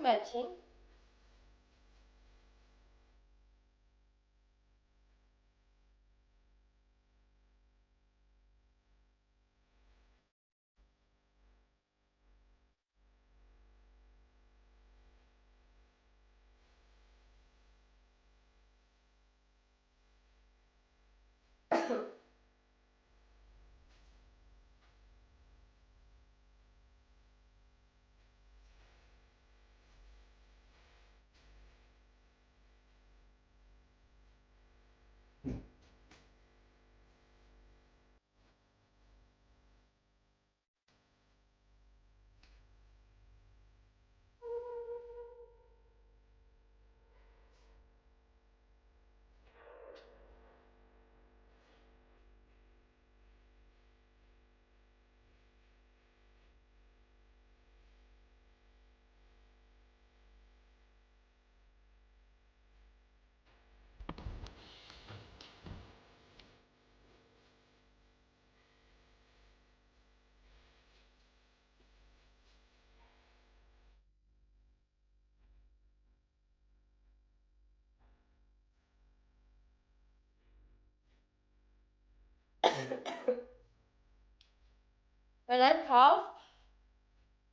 fetching. When I cough,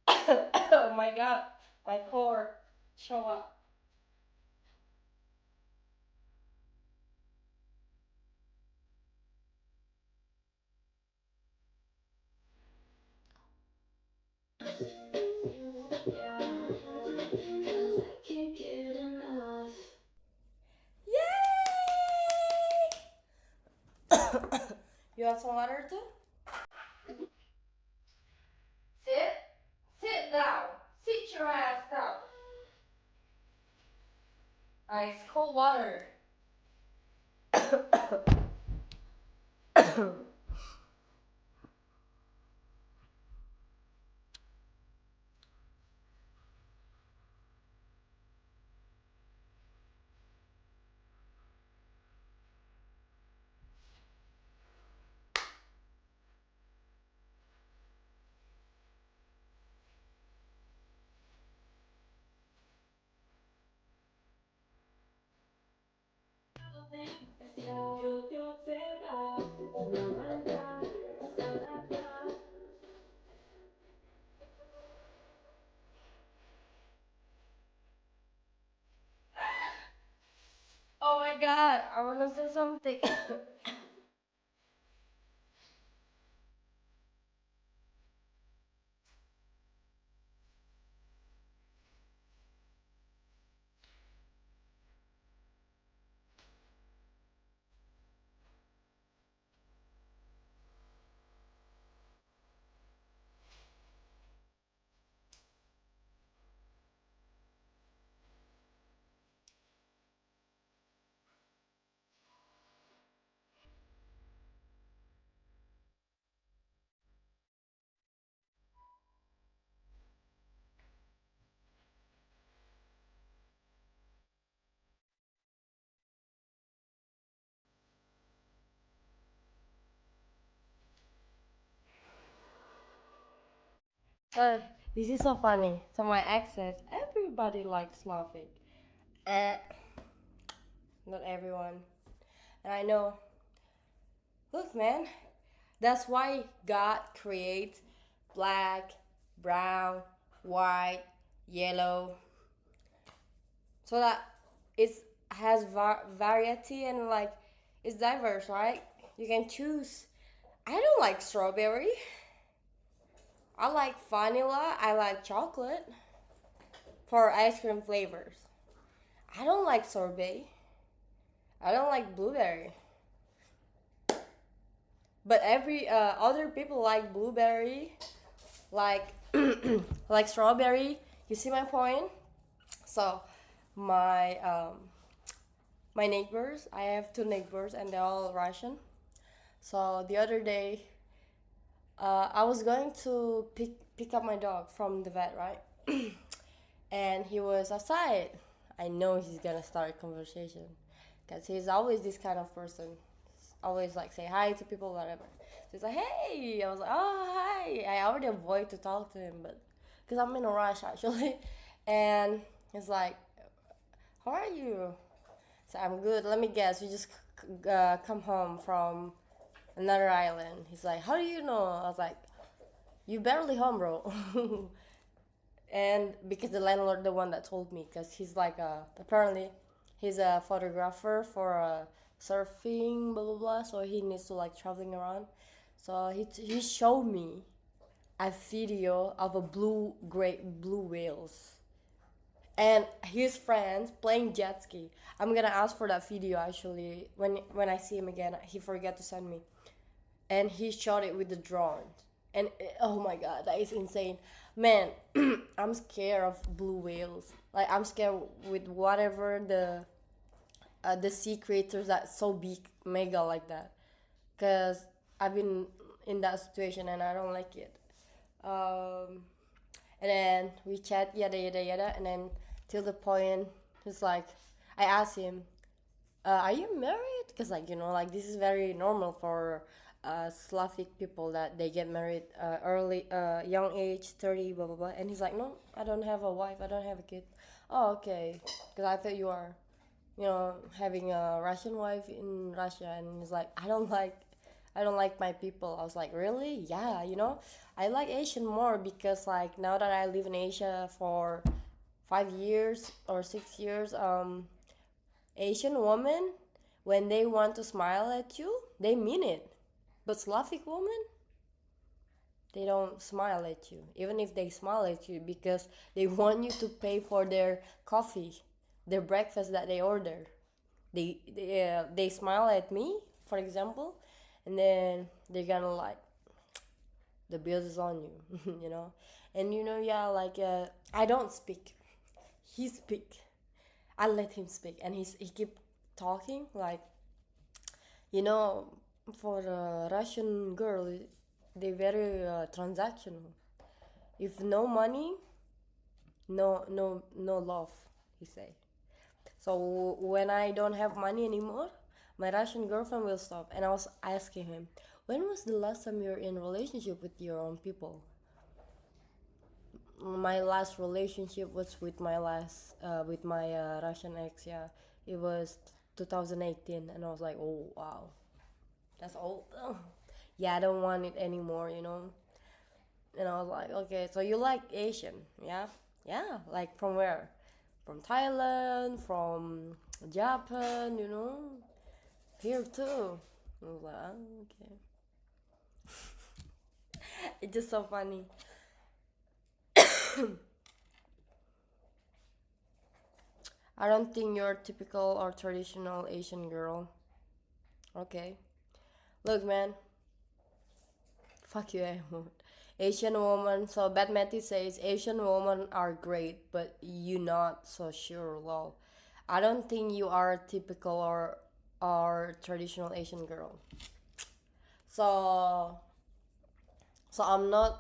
oh my god, my core show up. You want some water too? Sit. Sit down. Sit your ass down. Ice cold water. Oh my god, I wanna say something. Uh, this is so funny. So my ex says everybody likes laughing. Uh, not everyone. And I know, look man, that's why God creates black, brown, white, yellow, so that it has variety and like it's diverse, right? You can choose. I don't like strawberry. I like vanilla. I like chocolate for ice cream flavors. I don't like sorbet. I don't like blueberry. But every other people like blueberry, like like strawberry. You see my point? So my my neighbors, I have two neighbors and they're all Russian. So the other day, I was going to pick up my dog from the vet, right? And he was outside. I know he's gonna start a conversation because he's always this kind of person. Always like say hi to people, whatever. So he's like, hey. I was like, oh hi. I already avoid to talk to him, but because I'm in a rush actually, And he's like, "How are you?" So I'm good. Let me guess. You just come home from another island. He's like, "How do you know?" I was like, "You barely home, bro." And because the landlord, the one that told me, because he's like apparently he's a photographer for surfing, blah blah blah. So he needs to like traveling around. So he showed me a video of a great blue whales and his friends playing jet ski. I'm gonna ask for that video actually when I see him again. He forgot to send me, and he shot it with the drone. And oh my god, that is insane, man. I'm scared of blue whales. Like I'm scared with whatever the sea creatures that's so big, mega like that. Cause I've been in that situation and I don't like it. Um, and then we chat yada yada yada, and then till the point it's like I asked him, are you married? Because like like this is very normal for Slavic people that they get married early, young age, 30, blah blah blah. And he's like, no, I don't have a wife, I don't have a kid. Oh, okay. Because I thought you are, having a Russian wife in Russia. And he's like, I don't like my people. I was like, really? Yeah, I like Asian more because like now that I live in Asia for 5 years or 6 years, Asian women, when they want to smile at you, they mean it. But Slavic women, they don't smile at you, even if they smile at you because they want you to pay for their coffee, their breakfast that they order. They smile at me, for example, and then they're gonna like the bill is on you, And yeah, like I don't speak. He speak. I let him speak, and he keep talking like you know for a Russian girl, they very transactional. If no money, no love, he say. So when I don't have money anymore, my Russian girlfriend will stop. And I was asking him, when was the last time you're in relationship with your own people? My last relationship was with my Russian ex. Yeah, it was 2018, and I was like, oh wow, that's old. Yeah, I don't want it anymore. And I was like, okay, so you like Asian, yeah? Yeah, like from where? From Thailand, from Japan. Here too. I was like, oh, okay. It's just so funny. I don't think you're typical or traditional Asian girl. Okay. Look, man. Fuck you, Ahmad. Asian woman. So Bad Matty says Asian women are great, but you not so sure. Lol. I don't think you are a typical or traditional Asian girl. So so I'm not